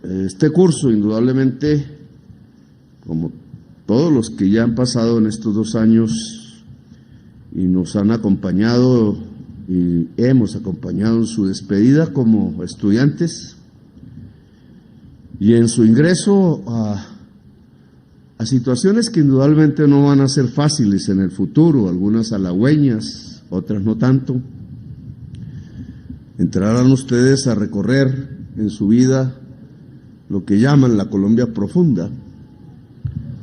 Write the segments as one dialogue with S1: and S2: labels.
S1: Este curso, indudablemente, como todos los que ya han pasado en estos 2 años y nos han acompañado y hemos acompañado en su despedida como estudiantes y en su ingreso a situaciones que indudablemente no van a ser fáciles en el futuro, algunas halagüeñas, otras no tanto. Entrarán ustedes a recorrer en su vida lo que llaman la Colombia profunda,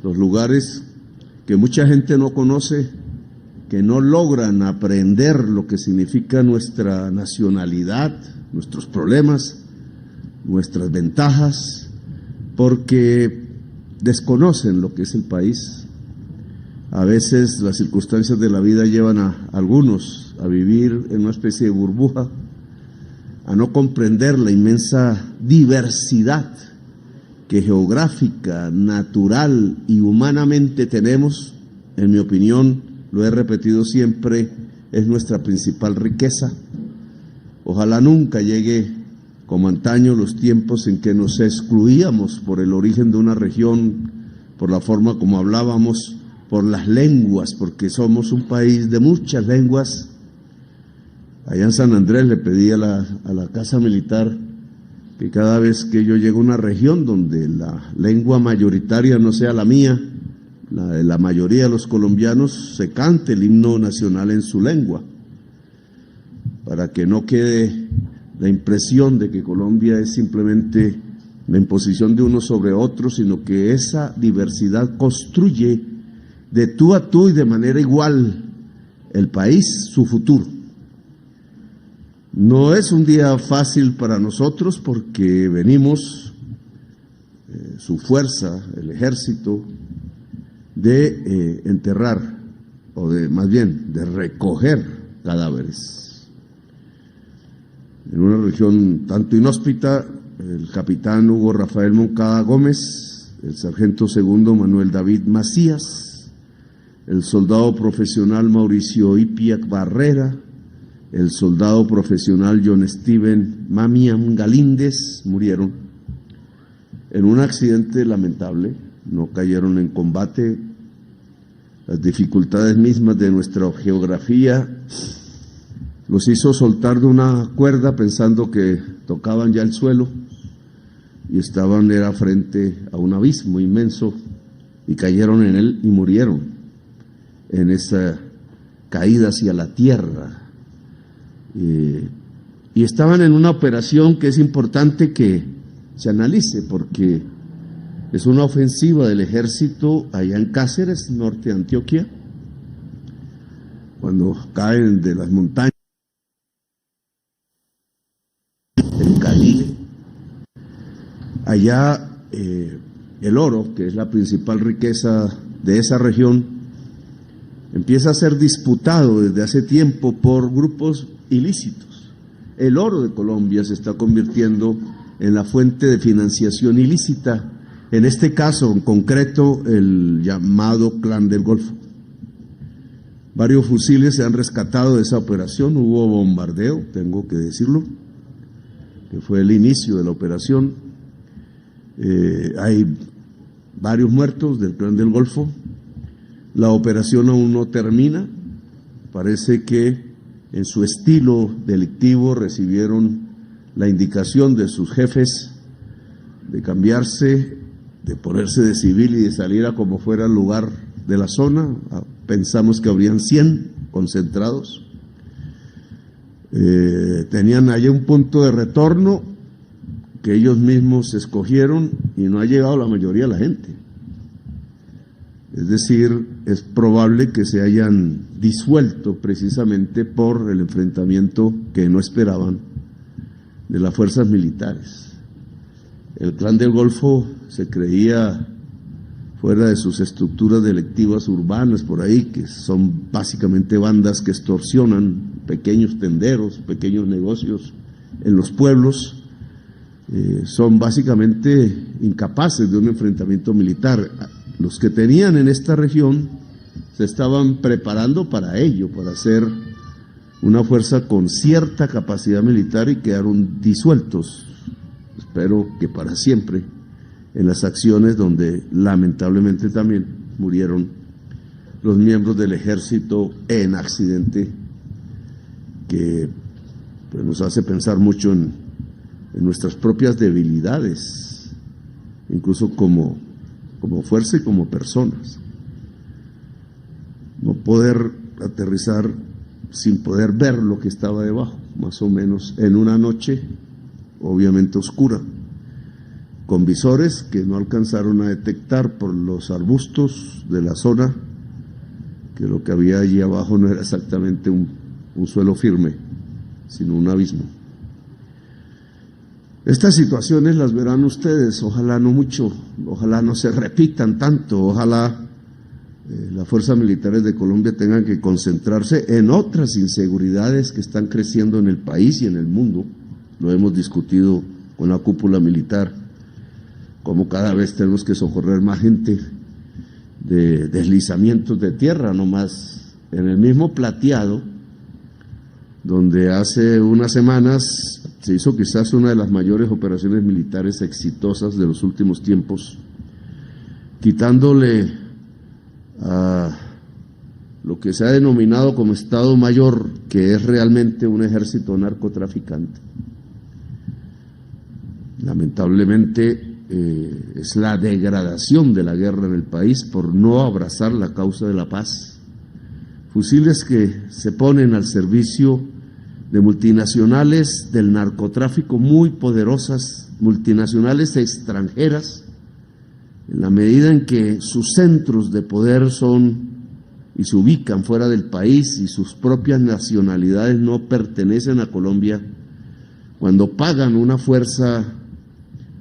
S1: los lugares que mucha gente no conoce, que no logran aprender lo que significa nuestra nacionalidad, nuestros problemas, nuestras ventajas, porque desconocen lo que es el país. A veces las circunstancias de la vida llevan a algunos a vivir en una especie de burbuja, a no comprender la inmensa diversidad que geográfica, natural y humanamente tenemos. En mi opinión, lo he repetido siempre, es nuestra principal riqueza. Ojalá nunca llegue como antaño los tiempos en que nos excluíamos por el origen de una región, por la forma como hablábamos, por las lenguas, porque somos un país de muchas lenguas. Allá en San Andrés le pedí a la Casa Militar que cada vez que yo llego a una región donde la lengua mayoritaria no sea la mía, la de la mayoría de los colombianos, se cante el himno nacional en su lengua, para que no quede la impresión de que Colombia es simplemente la imposición de unos sobre otros, sino que esa diversidad construye de tú a tú y de manera igual el país, su futuro. No es un día fácil para nosotros porque venimos, su fuerza, el ejército, de enterrar, o de más bien, de recoger cadáveres. En una región tanto inhóspita, el capitán Hugo Rafael Moncada Gómez, el sargento segundo Manuel David Macías, el soldado profesional Mauricio Ipiac Barrera, el soldado profesional John Steven Mamiam Galíndez murieron en un accidente lamentable. No cayeron en combate. Las dificultades mismas de nuestra geografía los hizo soltar de una cuerda pensando que tocaban ya el suelo y era frente a un abismo inmenso, y cayeron en él y murieron en esa caída hacia la tierra. Y estaban en una operación que es importante que se analice, porque es una ofensiva del ejército allá en Cáceres, norte de Antioquia, cuando caen de las montañas en Cali. Allá el oro, que es la principal riqueza de esa región, empieza a ser disputado desde hace tiempo por grupos ilícitos. El oro de Colombia se está convirtiendo en la fuente de financiación ilícita, en este caso en concreto el llamado Clan del Golfo. Varios fusiles se han rescatado de esa operación, hubo bombardeo, tengo que decirlo, que fue el inicio de la operación. Hay varios muertos del Clan del Golfo. La operación aún no termina, parece que en su estilo delictivo recibieron la indicación de sus jefes de cambiarse, de ponerse de civil y de salir a como fuera el lugar de la zona. Pensamos que habrían 100 concentrados. Tenían allí un punto de retorno que ellos mismos escogieron y no ha llegado la mayoría de la gente. Es decir, es probable que se hayan disuelto precisamente por el enfrentamiento que no esperaban de las fuerzas militares. El Clan del Golfo se creía fuera de sus estructuras delictivas urbanas por ahí, que son básicamente bandas que extorsionan pequeños tenderos, pequeños negocios en los pueblos. Son básicamente incapaces de un enfrentamiento militar. Los que tenían en esta región se estaban preparando para ello, para hacer una fuerza con cierta capacidad militar, y quedaron disueltos espero que para siempre, en las acciones donde lamentablemente también murieron los miembros del ejército en accidente, que pues, nos hace pensar mucho en nuestras propias debilidades, incluso como fuerza y como personas. No poder aterrizar sin poder ver lo que estaba debajo, más o menos en una noche obviamente oscura, con visores que no alcanzaron a detectar por los arbustos de la zona, que lo que había allí abajo no era exactamente un suelo firme, sino un abismo. Estas situaciones las verán ustedes, ojalá no mucho, ojalá no se repitan tanto, ojalá las fuerzas militares de Colombia tengan que concentrarse en otras inseguridades que están creciendo en el país y en el mundo. Lo hemos discutido con la cúpula militar, como cada vez tenemos que socorrer más gente de deslizamientos de tierra, no más en el mismo Plateado, donde hace unas semanas se hizo quizás una de las mayores operaciones militares exitosas de los últimos tiempos, quitándole a lo que se ha denominado como Estado Mayor, que es realmente un ejército narcotraficante. Lamentablemente es la degradación de la guerra en el país por no abrazar la causa de la paz. Fusiles que se ponen al servicio de multinacionales del narcotráfico muy poderosas, multinacionales extranjeras, en la medida en que sus centros de poder son y se ubican fuera del país y sus propias nacionalidades no pertenecen a Colombia, cuando pagan una fuerza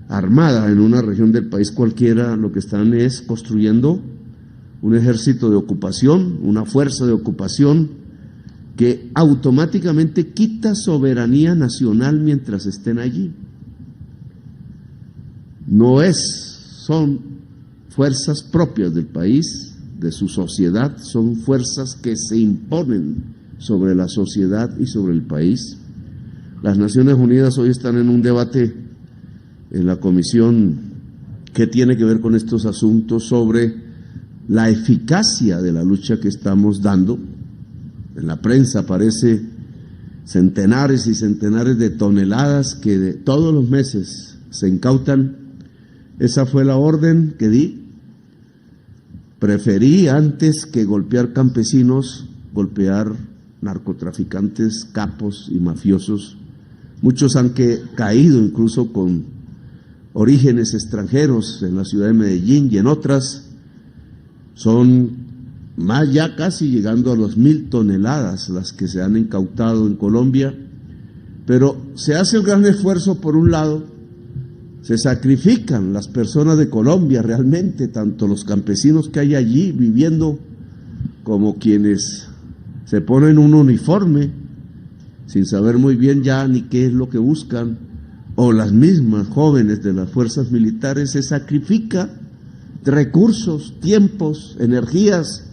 S1: armada en una región del país cualquiera, lo que están es construyendo un ejército de ocupación, una fuerza de ocupación que automáticamente quita soberanía nacional mientras estén allí. Son fuerzas propias del país, de su sociedad, son fuerzas que se imponen sobre la sociedad y sobre el país. Las Naciones Unidas hoy están en un debate en la comisión que tiene que ver con estos asuntos sobre la eficacia de la lucha que estamos dando. En la prensa aparece centenares y centenares de toneladas que todos los meses se incautan. Esa fue la orden que di. Preferí, antes que golpear campesinos, golpear narcotraficantes, capos y mafiosos. Muchos han caído incluso con orígenes extranjeros en la ciudad de Medellín y en otras. Son más, ya casi llegando a los 1.000 toneladas las que se han incautado en Colombia, pero se hace el gran esfuerzo. Por un lado, se sacrifican las personas de Colombia realmente, tanto los campesinos que hay allí viviendo como quienes se ponen un uniforme sin saber muy bien ya ni qué es lo que buscan, o las mismas jóvenes de las fuerzas militares. Se sacrifica recursos, tiempos, energías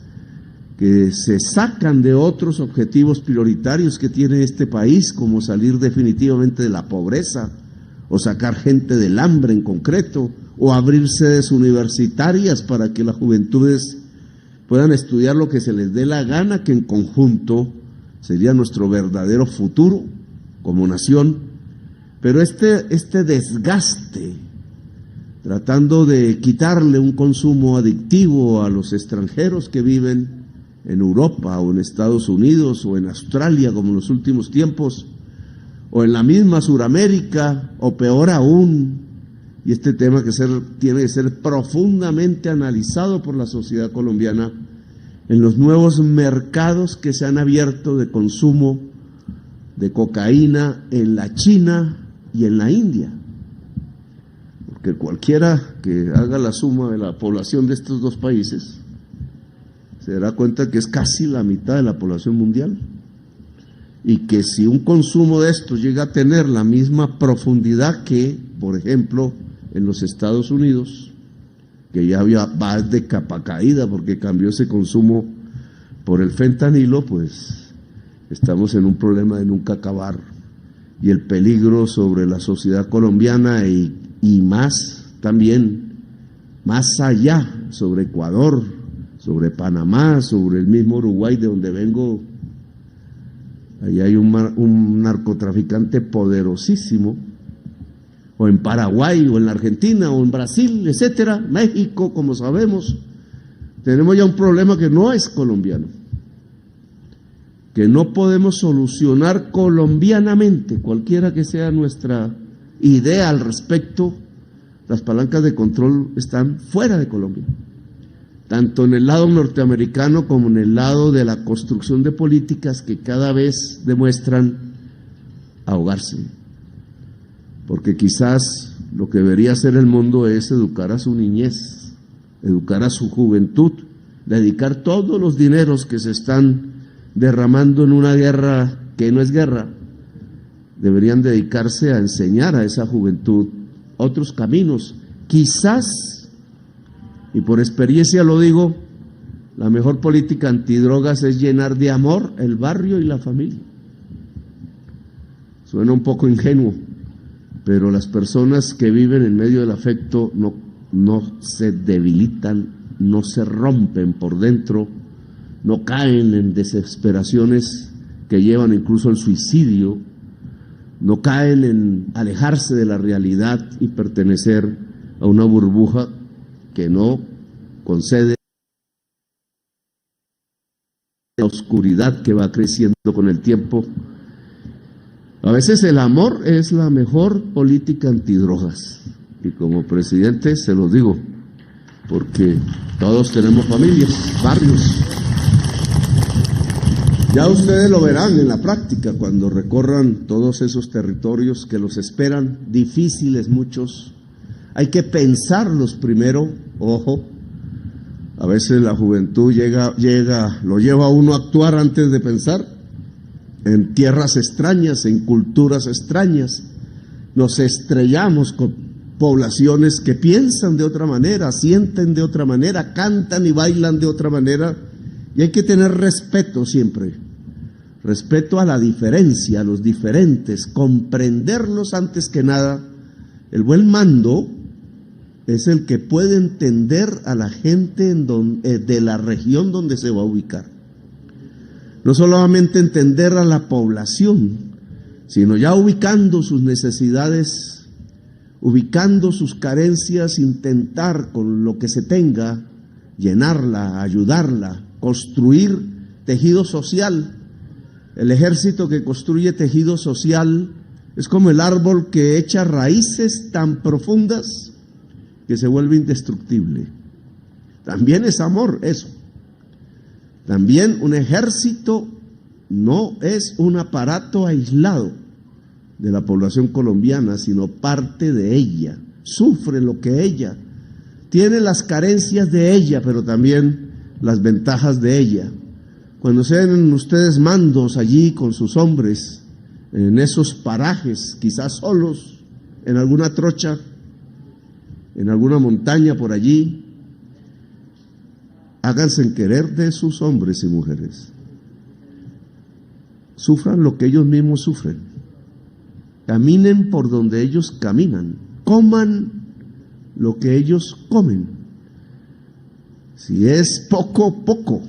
S1: que se sacan de otros objetivos prioritarios que tiene este país, como salir definitivamente de la pobreza, o sacar gente del hambre en concreto, o abrir sedes universitarias para que las juventudes puedan estudiar lo que se les dé la gana, que en conjunto sería nuestro verdadero futuro como nación. Pero este desgaste, tratando de quitarle un consumo adictivo a los extranjeros que viven en Europa o en Estados Unidos o en Australia, como en los últimos tiempos, o en la misma Suramérica, o peor aún, y este tema tiene que ser profundamente analizado por la sociedad colombiana, en los nuevos mercados que se han abierto de consumo de cocaína en la China y en la India, porque cualquiera que haga la suma de la población de estos dos países se dará cuenta que es casi la mitad de la población mundial, y que si un consumo de estos llega a tener la misma profundidad que, por ejemplo, en los Estados Unidos, que ya va de capa caída porque cambió ese consumo por el fentanilo, pues estamos en un problema de nunca acabar. y el peligro sobre la sociedad colombiana y más también, más allá, sobre Ecuador, sobre Panamá, sobre el mismo Uruguay de donde vengo. Ahí hay un narcotraficante poderosísimo, o en Paraguay, o en la Argentina, o en Brasil, etcétera, México, como sabemos. Tenemos ya un problema que no es colombiano, que no podemos solucionar colombianamente, cualquiera que sea nuestra idea al respecto. Las palancas de control están fuera de Colombia, tanto en el lado norteamericano como en el lado de la construcción de políticas que cada vez demuestran ahogarse. Porque quizás lo que debería hacer el mundo es educar a su niñez, educar a su juventud, dedicar todos los dineros que se están derramando en una guerra que no es guerra, deberían dedicarse a enseñar a esa juventud otros caminos. Quizás, y por experiencia lo digo, la mejor política antidrogas es llenar de amor el barrio y la familia. Suena un poco ingenuo, pero las personas que viven en medio del afecto no se debilitan, no se rompen por dentro, no caen en desesperaciones que llevan incluso al suicidio, no caen en alejarse de la realidad y pertenecer a una burbuja que no concede la oscuridad que va creciendo con el tiempo. A veces el amor es la mejor política antidrogas, y como presidente se lo digo, porque todos tenemos familias, barrios. Ya ustedes lo verán en la práctica cuando recorran todos esos territorios que los esperan, difíciles muchos. Hay que pensarlos primero, ojo. A veces la juventud lo lleva a uno a actuar antes de pensar, en tierras extrañas, en culturas extrañas. Nos estrellamos con poblaciones que piensan de otra manera, sienten de otra manera, cantan y bailan de otra manera. Y hay que tener respeto siempre, respeto a la diferencia, a los diferentes, comprenderlos antes que nada. El buen mando es el que puede entender a la gente de la región donde se va a ubicar. No solamente entender a la población, sino ya ubicando sus necesidades, ubicando sus carencias, intentar con lo que se tenga, llenarla, ayudarla, construir tejido social. El ejército que construye tejido social es como el árbol que echa raíces tan profundas que se vuelve indestructible. También es amor eso. También un ejército no es un aparato aislado de la población colombiana, sino parte de ella, sufre lo que ella, tiene las carencias de ella, pero también las ventajas de ella. Cuando sean ustedes mandos allí con sus hombres, en esos parajes, quizás solos, en alguna trocha, en alguna montaña por allí, háganse en querer de sus hombres y mujeres. Sufran lo que ellos mismos sufren. Caminen por donde ellos caminan. Coman lo que ellos comen. Si es poco, poco.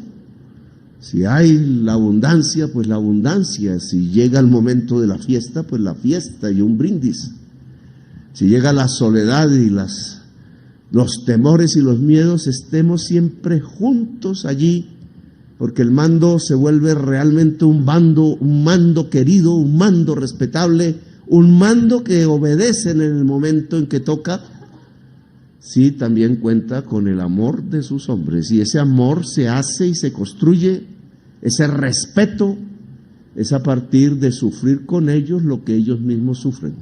S1: Si hay la abundancia, pues la abundancia. Si llega el momento de la fiesta, pues la fiesta y un brindis. Si llega la soledad y los temores y los miedos, estemos siempre juntos allí, porque el mando se vuelve realmente un mando querido, un mando respetable, un mando que obedece en el momento en que toca. Sí, también cuenta con el amor de sus hombres, y ese amor se hace y se construye, ese respeto es a partir de sufrir con ellos lo que ellos mismos sufren,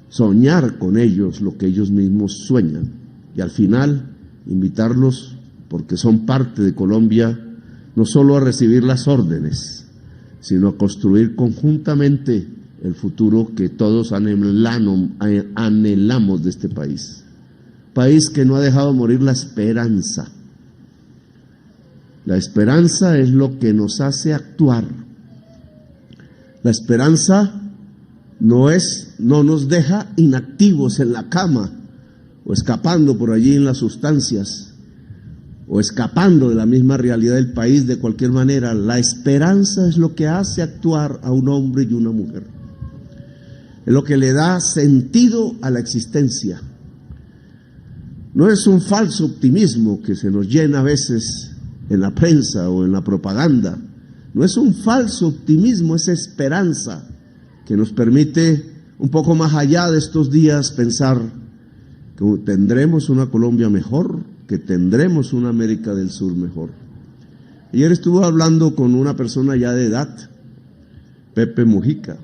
S1: soñar con ellos lo que ellos mismos sueñan, y al final invitarlos, porque son parte de Colombia, no solo a recibir las órdenes, sino a construir conjuntamente el futuro que todos anhelamos de este país. País que no ha dejado morir la esperanza. La esperanza es lo que nos hace actuar. La esperanza no nos deja inactivos en la cama o escapando por allí en las sustancias o escapando de la misma realidad del país de cualquier manera. La esperanza es lo que hace actuar a un hombre y una mujer. Es lo que le da sentido a la existencia. No es un falso optimismo que se nos llena a veces en la prensa o en la propaganda. No es un falso optimismo, es esperanza que nos permite un poco más allá de estos días pensar que tendremos una Colombia mejor, que tendremos una América del Sur mejor. Ayer estuve hablando con una persona ya de edad, Pepe Mujica,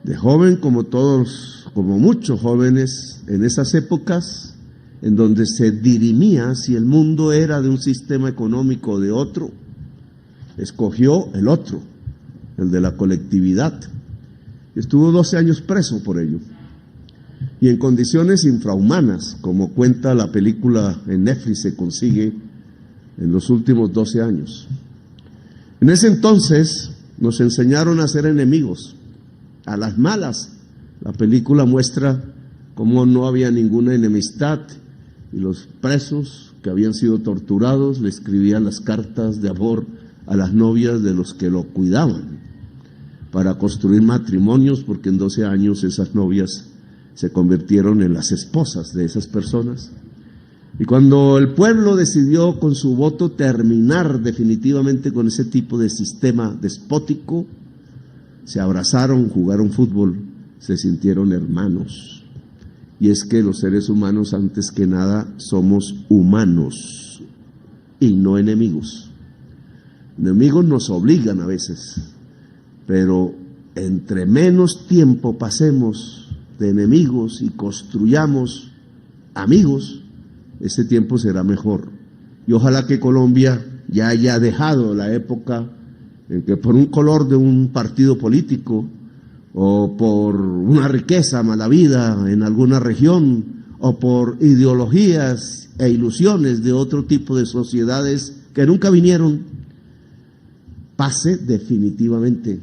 S1: de joven como todos, como muchos jóvenes en esas épocas en donde se dirimía si el mundo era de un sistema económico o de otro, escogió el otro, el de la colectividad. Estuvo 12 años preso por ello, y en condiciones infrahumanas, como cuenta la película en Netflix, se consigue en los últimos 12 años. En ese entonces nos enseñaron a ser enemigos, a las malas. La película muestra cómo no había ninguna enemistad, y los presos que habían sido torturados le escribían las cartas de amor a las novias de los que lo cuidaban para construir matrimonios, porque en 12 años esas novias se convirtieron en las esposas de esas personas. Y cuando el pueblo decidió con su voto terminar definitivamente con ese tipo de sistema despótico, se abrazaron, jugaron fútbol, se sintieron hermanos. Y es que los seres humanos, antes que nada, somos humanos y no enemigos. Enemigos nos obligan a veces, pero entre menos tiempo pasemos de enemigos y construyamos amigos, ese tiempo será mejor. Y ojalá que Colombia ya haya dejado la época en que por un color de un partido político o por una riqueza mala vida en alguna región o por ideologías e ilusiones de otro tipo de sociedades que nunca vinieron, pase definitivamente,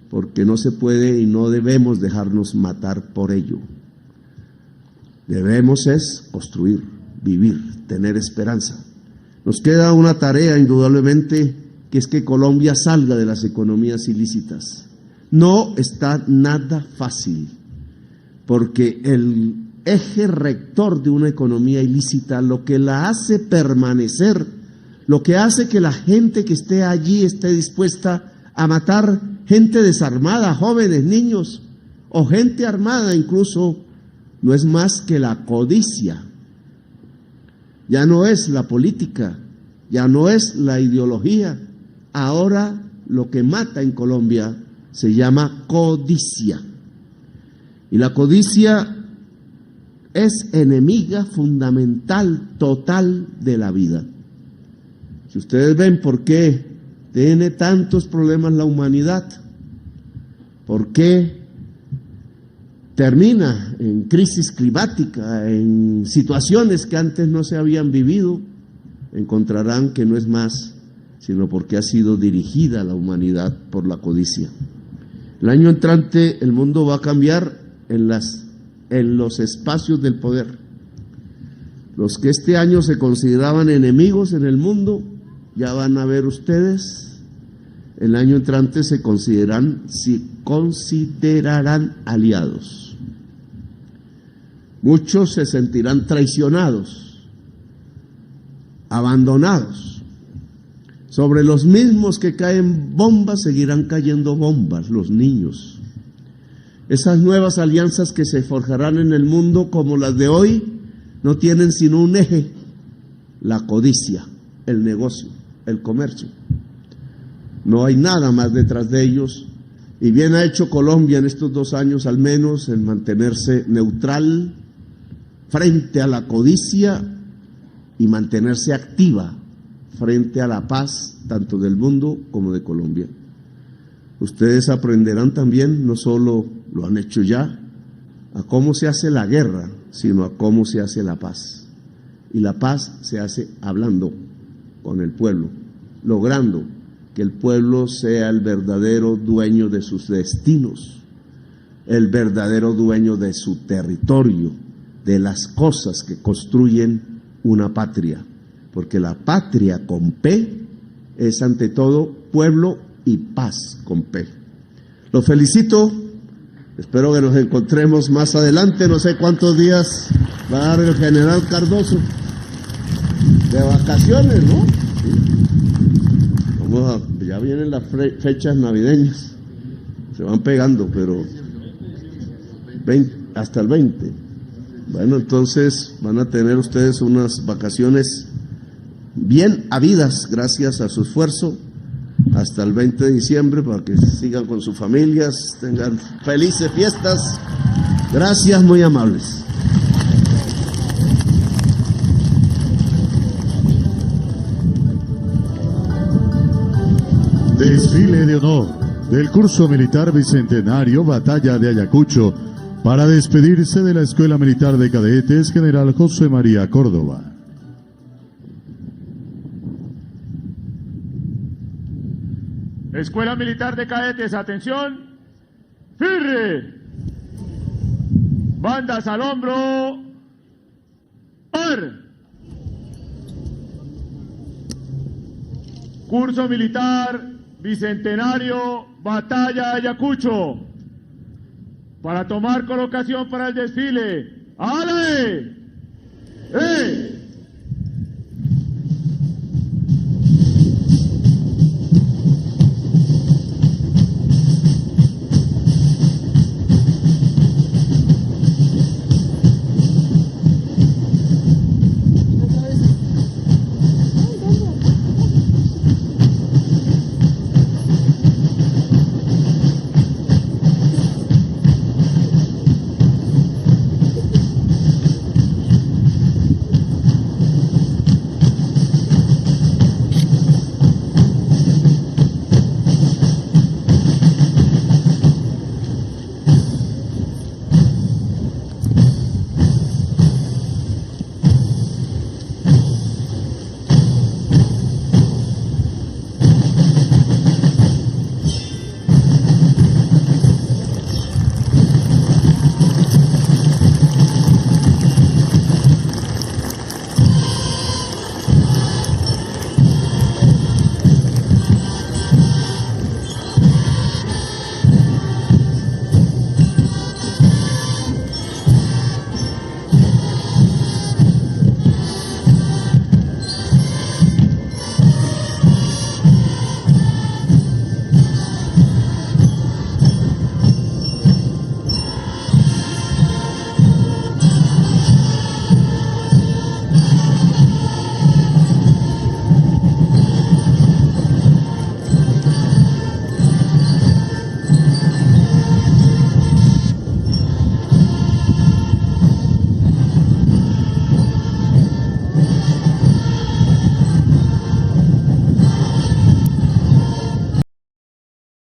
S1: porque no se puede y no debemos dejarnos matar por ello. Debemos es construir, vivir, tener esperanza. Nos queda una tarea indudablemente, que es que Colombia salga de las economías ilícitas. No está nada fácil, porque el eje rector de una economía ilícita, lo que la hace permanecer, lo que hace que la gente que esté allí esté dispuesta a matar gente desarmada, jóvenes, niños o gente armada incluso, no es más que la codicia. Ya no es la política, ya no es la ideología. Ahora lo que mata en Colombia se llama codicia. Y la codicia es enemiga fundamental, total de la vida. Si ustedes ven por qué tiene tantos problemas la humanidad, por qué termina en crisis climática, en situaciones que antes no se habían vivido, encontrarán que no es más sino porque ha sido dirigida la humanidad por la codicia. El año entrante el mundo va a cambiar en los espacios del poder. Los que este año se consideraban enemigos en el mundo, ya van a ver ustedes, el año entrante se considerarán aliados. Muchos se sentirán traicionados, abandonados. Sobre los mismos que caen bombas, seguirán cayendo bombas, los niños. Esas nuevas alianzas que se forjarán en el mundo, como las de hoy, no tienen sino un eje: la codicia, el negocio, el comercio. No hay nada más detrás de ellos, y bien ha hecho Colombia en estos 2 años al menos en mantenerse neutral frente a la codicia y mantenerse activa frente a la paz, tanto del mundo como de Colombia. Ustedes aprenderán también, no solo lo han hecho ya, a cómo se hace la guerra, sino a cómo se hace la paz. Y la paz se hace hablando con el pueblo, logrando que el pueblo sea el verdadero dueño de sus destinos, el verdadero dueño de su territorio, de las cosas que construyen una patria, porque la patria con P es ante todo pueblo y paz con P. Los felicito, espero que nos encontremos más adelante, no sé cuántos días va a dar el general Cardoso de vacaciones, ¿no? Ya vienen las fechas navideñas, se van pegando, pero hasta el 20. Bueno, entonces van a tener ustedes unas vacaciones bien habidas gracias a su esfuerzo hasta el 20 de diciembre para que sigan con sus familias, tengan felices fiestas. Gracias, muy amables.
S2: Desfile de honor del curso militar bicentenario Batalla de Ayacucho para despedirse de la Escuela Militar de Cadetes General José María Córdoba.
S3: Escuela Militar de Cadetes, atención, ¡firre! Bandas al hombro, ¡par! Curso Militar Bicentenario Batalla Ayacucho. Para tomar colocación para el desfile. ¡Ale! ¡Eh!